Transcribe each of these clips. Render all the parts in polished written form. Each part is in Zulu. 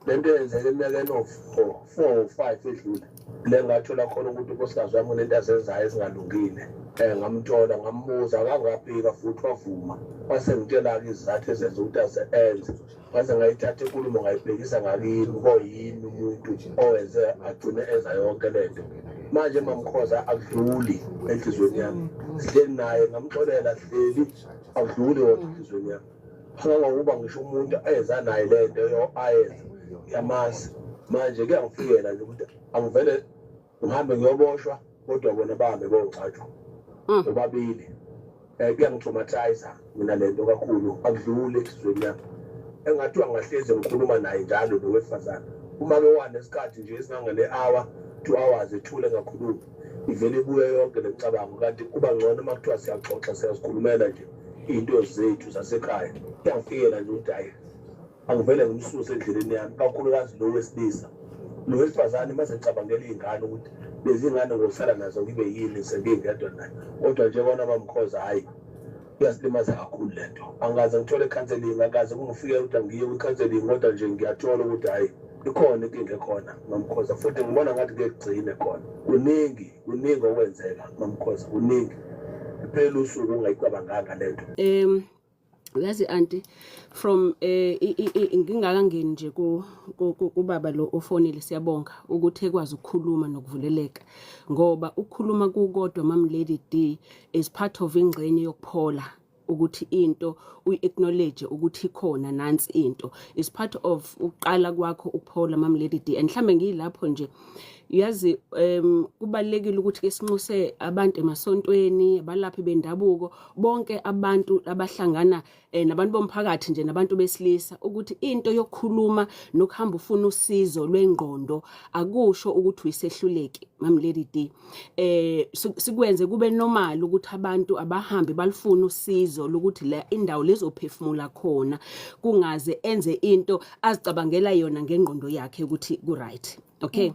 lento yenzeke eminyakeni of 4 or 5 edlule le ngathola khona ukuthi unkosikazi wami unento azenzayo ezingalungile ngamthola ngambuza akangapika futhi wavuma wasengitshela-ke izizathu ezenza ukuthi azenze waze ngayithatha inkulumo ngayibhekisa ngakini koyini umuntu owenze agcine enza yonke lento manje Mamkhoza akudluli enhlizweni yami sihleli naye ngamxolela hleli akudluli kodwa enhlizweni yami angangokuba ngisho umuntu eza naye lento ayenza yamazi manje kuyangifikela nje ukuthi angivele ngihambe ngiyoboshwa kodwa bona bahambe bongcatshwa bobabili kuyangitraumatize mina lento kakhulu akudluli enhlizweni yami engathiwa ngahlezi ngikhuluma naye njalo lo wesifazane uma bewane isikhathi nje esingangene hour 2 hours ethule ngakhuluma ivele ibuye yonke lemicabango kanti kuba ngcono uma kuthiwa siyaxoxa siyazikhulumela nje into zethu zasekhaya kuyangifikela nje ukuthi hayi angivele ngimsuse endleleni yami kakhulukazi lo wesilisa lo wesifazane mase ngicabangela izingane ukuthi lezi ngane ngosala nazo ngibe yini sengingedwa naye kodwa nje kona Mamkhoza hayi kuyasilimaza kakhulu lento angaze ngithole counseling akaze kungifike ukuthi ngiye kwi-counseling kodwa nje ngiyathola ukuthi hayi ikhona inkinga ekhona Mamkhoza futhi ngibona ngathi kuyegcine khona kuningi okwenzeka Mamkhoza kuningi phela usuku ungayicabanganga lento yazi auntie from ngingakangeni nje kubaba lo ofonile siyabonga ukuthi ekwazi ukukhuluma nokuvuleleka ngoba ukukhuluma kukodwa Mam Lady D is part of ingxenye yokuphola ukuthi into uyi-acknowledge ukuthi ikhona nansi into is part of uqala kwakho ukuphola Mam Lady D and mhlambe ngilapho nje yazi kubalekile ukuthi ke sinxuse abantu emasontweni abalaphi bendabuko bonke abantu abahlangana nabantu bomphakathi nje nabantu besilisa ukuthi into yokukhuluma nokuhamba ufuna usizo lwengqondo akusho ukuthi uyisehluleki Mam Lady D sikwenze kube normal ukuthi abantu abahambi balifuna usizo lokuthi la indawo lezophefumula khona kungaze enze into azicabangela yona ngengqondo yakhe ukuthi ku right okay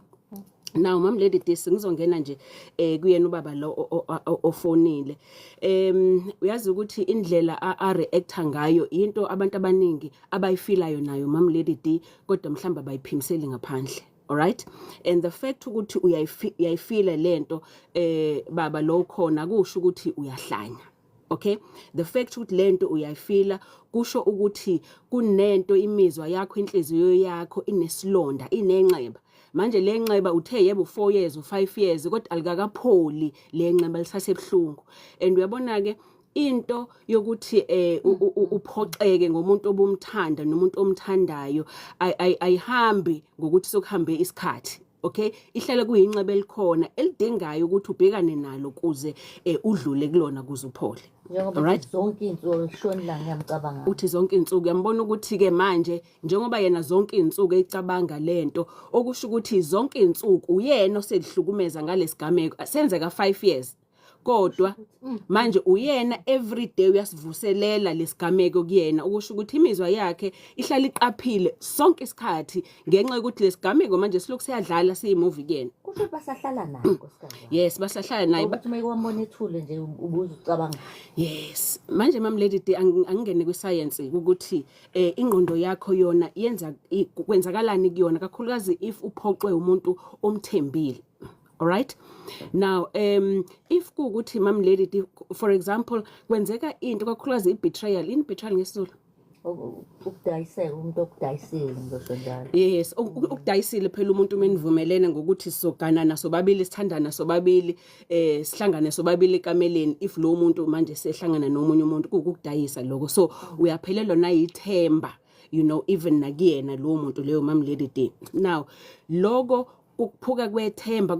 Now Mam Lady D ngizongena nje kuyena ubaba lo ofonile uyazi ukuthi indlela a reacta ngayo into abantu abaningi abayifilayo nayo Mam Lady D kodwa mhlamba bayiphimiseli ngaphandle alright and the fact ukuthi uyayifila lento baba lo khona kusho ukuthi uyahlanya okay the fact ukuthi lento uyayifila kusho ukuthi kunento imizwa yakho inhliziyo yakho inesilonda inenxeba manje lenxeba uthe yebo 4 years or 5 years kodwa alikakapholi lenxeba lisasebhlungu and uyabona ke into yokuthi uphoxeke ngomuntu obumthanda nomuntu omthandayo ayihambi ngokuthi sokuhambe isikhathi okay ihlale kuyinxeba elikhona elidingayo ukuthi ubhekane nalo kuze udlule kulona kuze uphole alright zonke insuku shoni la ngiyamcabanga uthi zonke insuku yambona ukuthi ke manje njengoba yena zonke insuku ecabanga lento okusho ukuthi zonke insuku uyena osedihlukumeza ngalesigameko senzeka 5 years kodwa manje uyena every day uyasivuselela lesigameko kuyena ukusho ukuthi imizwa yakhe ihlala iqaphile sonke isikhathi ngenxa yokuthi lesigameko manje silokhu siyadlala siyimovie kuyena kusho basahlala naye nkosikazi yes basahlala naye ukuthi mayikwambona ethule nje ubuza ucabanga yes manje Mam Lady D angingene kwi-science ukuthi ingqondo yakho yona yenza kwenzakalani kuyona kakhulukazi if uphoqwe umuntu omthembile alright now if kuukuthi Mam Lady D for example kwenzeka into kakhulukazi i-betrayal ngesizulu ukudayisela umuntu okudayisile ngosho njalo yes ukudayisile phela umuntu menivumelene ngokuthi sizoganana sobabili sithandana sobabili sihlangane sobabili ekameleni if lo muntu manje sehlangana nomunye umuntu kukudayisa lokho so uyaphelelwa nayithemba you know even nakuyena lo muntu leyo Mam Lady D now logo ukuphuka kwethemba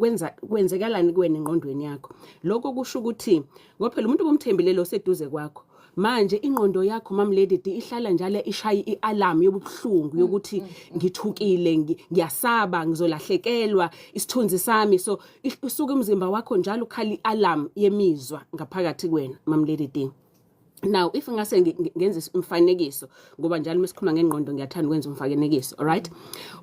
kwenzekalani kuwena engqondweni yakho lokho kusho ukuthi ngoba phela umuntu bomthembile lo seduze kwakho manje ingqondo yakho Mam Lady D ihlala njalo ishaya ialarm yobuhlungu yokuthi ngithukile ngiyasaba ngizolahlekelwa isithunzi sami so usuka umzimba wakho njalo ukhala ialarm yemizwa ngaphakathi kuwena Mam Lady D now if ngase ngenze umfanekiso ngoba njalo mesikhuluma ngengqondo ngiyathanda ukwenza umfanekiso alright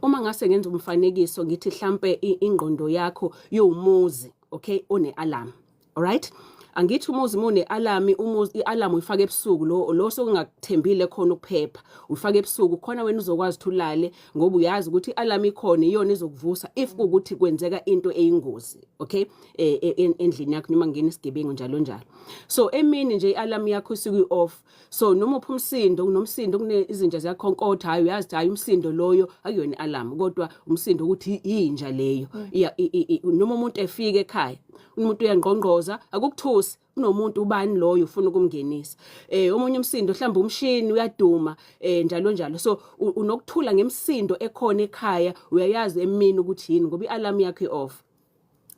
uma ngase ngenza umfanekiso ngithi mhlambe ingqondo yakho yowumuzi okay one alarm alright angithi umuzi mune alarm ialarm uyifaka ebusuku lo sokungakuthembile khona ukuphepha uyifaka ebusuku khona wena uzokwazi uthulale ngoba uyazi ukuthi ialarm ikhona iyona izokuvusa if ukuthi kwenzeka into eyingozi okay endlini yakho noma ngene isigebengu njalo njalo so emini nje ialarm yakho isuku off so noma upha umsindo kunomsindo kunezinja ziyakhonkotha hayi uyazi hayi umsindo loyo akuyona ialarm kodwa umsindo ukuthi inja leyo noma umuntu efike ekhaya umuntu uyangqongqoza akukuthusi kunomuntu ubani loyo ufuna ukumngenisa omunye umsindo mhlawumbe umshini uyaduma njalo njalo so unokuthula ngemsindo ekhona ekhaya uyayazi emini ukuthi yini ngoba ialarm yakho off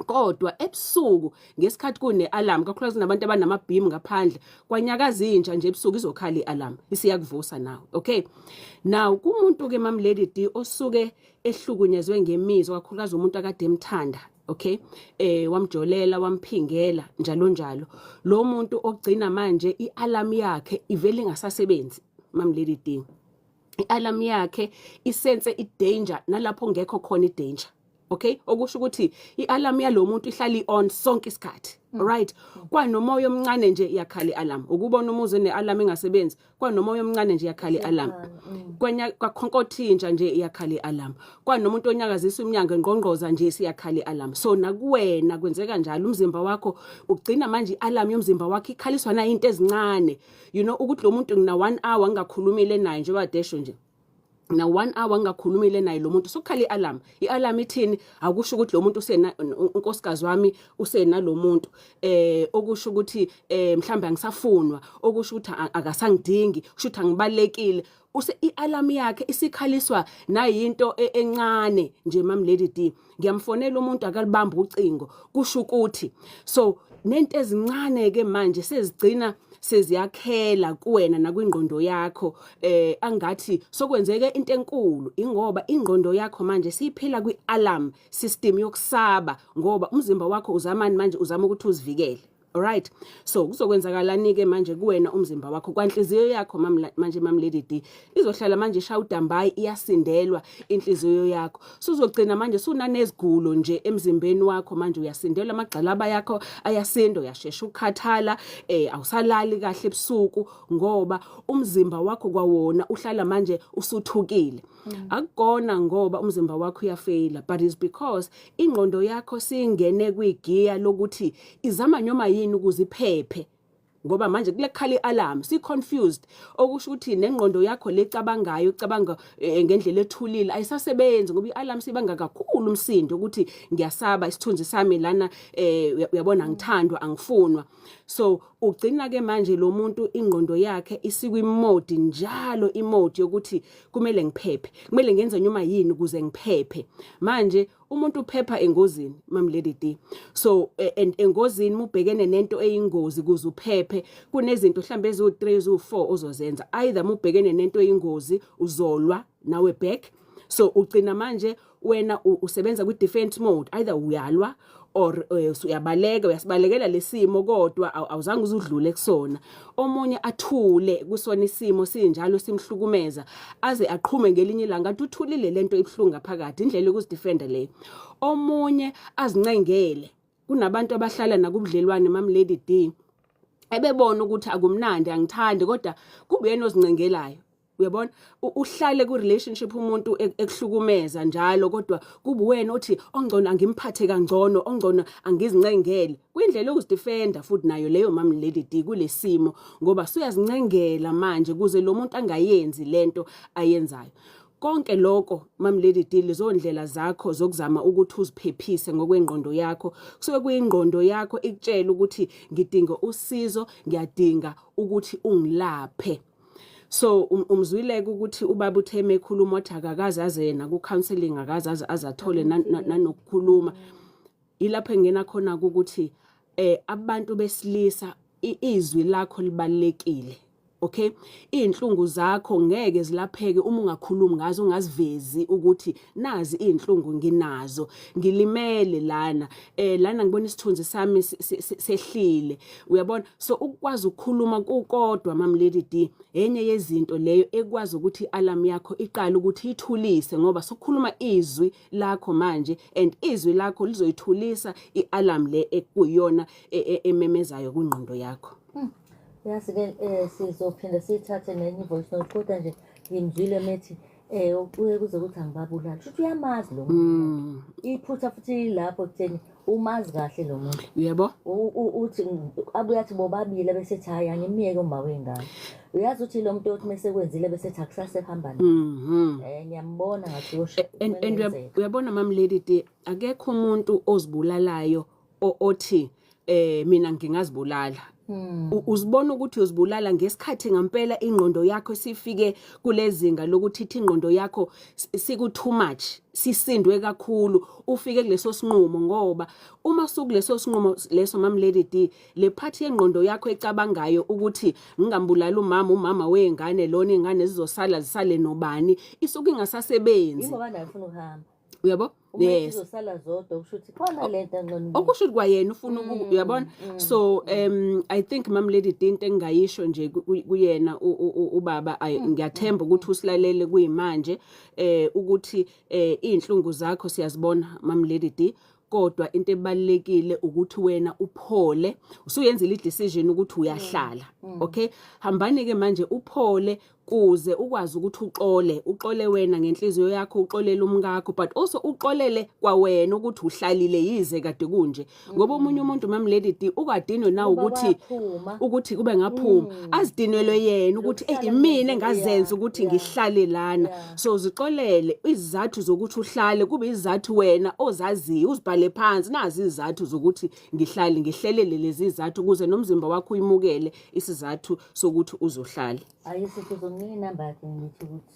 kodwa ebusuku ngesikhathi kune-alarm kakhulukazi nabantu abanamabhimu ngaphandle kwanyakaza inja nje ebusuku izokhala i-alarm isiyakuvusa nawe okay now kumuntu-ke mamlady D osuke ehlukunyezwe ngemizwa kakhulukazi umuntu akade emthanda okay wamjolela wamphingela njalo njalo lo muntu ogcina manje i-alarm yakhe ivele ingasasebenzi mamlady D i-alarm yakhe isense i-danger nalapho ngekho khona i-danger okay okusho ukuthi i-alarm yalomuntu ihlala on sonke isikhathi alright kwanomoya omncane nje iyakhala i-alarm ukubona umuzi ne-alarm engasebenzi kwanomoya omncane nje iyakhala i-alarm kwakhonkonthinja nje iyakhala i-alarm kwanomuntu onyakazisa umnyango engqongqoza nje siyakhala i-alarm so nakuwena kwenzeka njalo umzimba wakho ugcina manje i-alarm yomzimba wakho ikhaliswa na into ezincane you know ukuthi lo muntu ngina 1 hour ngingakhulumile naye nje badesho nje na 1 hour ngingakhulumile naye lo muntu sokukhala i-alarm i-alarm ithini akusho ukuthi lo muntu usena unkosikazi wami usena lo muntu okusho ukuthi mhlawumbe angisafunwa okusho ukuthi akasangidingi kusho ukuthi angibalekile i-alarm yakhe isikhaliswa nayinto encane nje mamlady D ngiyamfonela umuntu akalibamba ucingo kusho ukuthi so nento ezincane ke manje sezigcina seziyakhela kuwena nakwingqondo yakho angathi sokwenzeke into enkulu ingoba ingqondo yakho manje siyiphila kwi-alarm system yokusaba ngoba umzimba wakho uzamani manje uzama ukuthi uzivikele alright so kuzokwenzakalani ke manje kuwena umzimba wakho kwanhliziyo yakho manje mamlady D izohlala manje ishaya udambayi iyasindelwa inhliziyo yakho suzogcina manje sunanezigulo nje emzimbeni wakho manje uyasindelwa amagxalaba yakho ayasindo uyashesha ukukhathala awusalali kahle ebusuku ngoba umzimba wakho kwawona uhlala manje usuthukile akukona ngoba umzimba wakho uyafeyila but is because ingqondo yakho singene kwigiya lokuthi izama nyoma yini ukuziphephe ngoba manje kulekhala i-alarm si confused okusho ukuthi nengqondo yakho lecabangayo ucabanga ngendlela ethulile ayisasebenzi ngoba i-alarm sibanga kakhulu umsindo ukuthi ngiyasaba isithunzi sami lana uyabona ngithandwa angifunwa so ugcina ke manje lo muntu ingqondo yakhe isikwimode njalo imode yokuthi kumele ngiphephe kumele ngenze nyoma yini ukuze ngiphephe manje umuntu uphepha engozini mamlady D so engozini mubhekene nento eyingozi kuze uphephe kunezinto mhlambe ezo3 ezo4 ozozenza either mubhekene nento eyingozi uzolwa nawe back so ugcina manje wena usebenza ku defense mode either uyalwa or uyasibalekela lesimo kodwa awuzange uzudlule kusona omunye athule kusona isimo sinjalo simhlukumeza aze aqhume ngelinye ilanga athi uthulile lento ibhlunga phakathi indlela yokuzidefenda leyo omunye azincengele kunabantu abahlala nakubudlelwane mamlady D ebebona ukuthi akumnandi angithandi kodwa kube yena ozincengelayo uyabona uhlale ku relationship umuntu ekuhlukumeza njalo kodwa kuba wena uthi ongcono angimphathe kangcono ongcono angizincengele kwindlela yokuzidefenda futhi nayo leyo mamlady D kulesimo ngoba suyazincengela manje kuze lo muntu angayenzi lento ayenzayo konke lokho mamlady D lezo ndlela zakho zokuzama ukuthi uziphephise ngokwengqondo yakho kusuke kuyingqondo yakho ikutshela ukuthi ngidinga usizo ngiyadinga ukuthi ungilaphe so umzwileke ukuthi ubaba uTheme ekhuluma wathi akakaze aze yena ku counseling akaze azathole nanokukhuluma ilapho engena khona ukuthi abantu besilisa izwi lakho libalekile okay inhlungu zakho ngeke zilapheke uma ungakhulumi ngazo ungazivezi ukuthi nazi inhlungu nginazo ngilimele lana lana ngibona isithunzi sami sehlile uyabona so ukwazi ukukhuluma kukodwa Mama Lady D enye yezinto leyo ekwazi ukuthi alarm yakho iqala ukuthi ithulise ngoba sokukhuluma izwi lakho manje and izwi lakho lizoyithulisa ialarm le ekuyona ememezayo kwingqondo yakho. Yazi ke sizophinda sithathe nenye voice note kodwa nje ngimzwile methi uye kuze ukuthi angibabulala futhi uyamazi lo muntu iphutha futhi lapho kutheni umazi kahle lo muntu yebo uthi abuye athi bobabili bese ethi hayi angimiyeke uma wengane uyazi uthi lo muntu othi mase kwenzile bese ethi akusase hamba naye ngiyambona ngathi yosho and uyabona Mama Lady D akekho umuntu ozibulalayo othi mina ngingazibulala uzibona ukuthi uzibulala ngesikhathi ngempela ingqondo yakho sifike kulezinga lokuthi ithi ingqondo yakho siku too much sisindwe kakhulu ufike kuleso sinqumo ngoba uma sukuleso sinqumo leso Mama Lady D le part yengqondo yakho ecabangayo ukuthi ngingambulala umama wengane lona ingane zizosala zisale nobani isuke ingasasebenzi ngoba naye ufuna ukuhamba uyabo yes uzosala zodwa ushuthi khona lento engqondo okusho kwayena ufuna uyabona so I think Mama Lady D into engayisho nje kuyena ubaba ngiyathemba ukuthi usilalele kuyimanje ukuthi inhlungu zakho siyazibona Mama Lady D kodwa into ebalekile ukuthi wena uphole usuyenzile idecision ukuthi uyahlala okay hambani ke manje uphole kuze ukwazi ukuthi uxole wena ngenhliziyo yakho uxolele umkakho but also uxolele kwawena ukuthi uhlalile yize kade kunje ngoba umunye umuntu Mama Lady D ukadinwe na ukuthi kube ngaphuma azidinelwe yena ukuthi imina engazenza ukuthi ngihlale lana so zixolele izizathu zokuthi uhlale kube izizathu wena ozaziyo uzibhale phansi nazi izizathu zokuthi ngihlelele lezi izizathu ukuze nomzimba wakho uyimukele isizathu sokuthi uzohlala ayisithi uzonginamba yakhe ngithi ukuthi